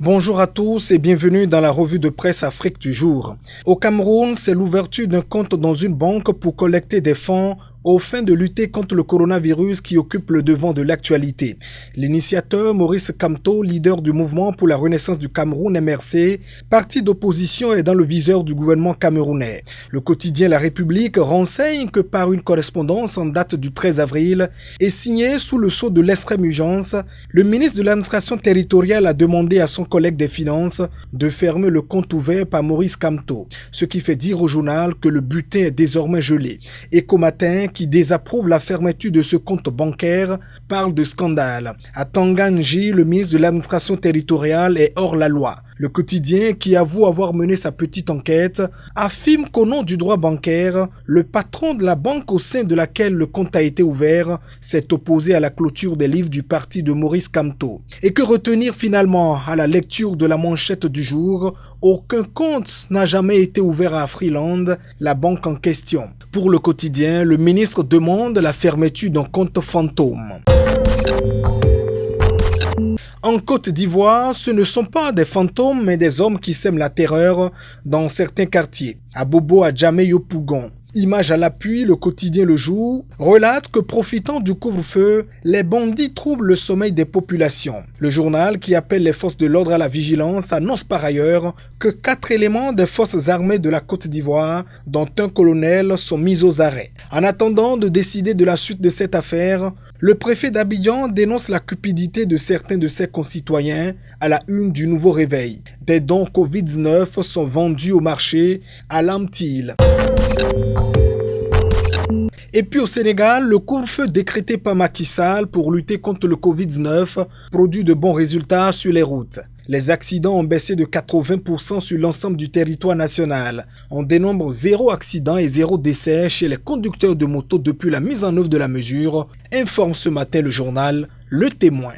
Bonjour à tous et bienvenue dans la revue de presse Afrique du jour. Au Cameroun, c'est l'ouverture d'un compte dans une banque pour collecter des fonds aux fins de lutter contre le coronavirus qui occupe le devant de l'actualité. L'initiateur Maurice Kamto, leader du mouvement pour la renaissance du Cameroun MRC, parti d'opposition, est dans le viseur du gouvernement camerounais. Le quotidien La République renseigne que par une correspondance en date du 13 avril et signée sous le sceau de l'extrême urgence, le ministre de l'administration territoriale a demandé à son collègue des finances de fermer le compte ouvert par Maurice Kamto, ce qui fait dire au journal que le butin est désormais gelé. Écho Matin, qui désapprouve la fermeture de ce compte bancaire, parle de scandale. À Tanganji, le ministre de l'administration territoriale est hors la loi. Le quotidien, qui avoue avoir mené sa petite enquête, affirme qu'au nom du droit bancaire, le patron de la banque au sein de laquelle le compte a été ouvert s'est opposé à la clôture des livres du parti de Maurice Kamto. Et que retenir finalement à la lecture de la manchette du jour? Aucun compte n'a jamais été ouvert à Freeland, la banque en question. Pour le quotidien, le ministre demande la fermeture d'un compte fantôme. En Côte d'Ivoire, ce ne sont pas des fantômes mais des hommes qui sèment la terreur dans certains quartiers. À Bobo, à Djamé-Yopougon. Image à l'appui, le quotidien Le Jour relate que profitant du couvre-feu, les bandits troublent le sommeil des populations. Le journal, qui appelle les forces de l'ordre à la vigilance, annonce par ailleurs que 4 éléments des forces armées de la Côte d'Ivoire, dont un colonel, sont mis aux arrêts. En attendant de décider de la suite de cette affaire, le préfet d'Abidjan dénonce la cupidité de certains de ses concitoyens à la une du Nouveau Réveil. Des dons Covid-19 sont vendus au marché à Lamtil. Et puis au Sénégal, le couvre-feu décrété par Macky Sall pour lutter contre le Covid-19 produit de bons résultats sur les routes. Les accidents ont baissé de 80% sur l'ensemble du territoire national. On dénombre 0 accident et 0 décès chez les conducteurs de moto depuis la mise en œuvre de la mesure, informe ce matin le journal Le Témoin.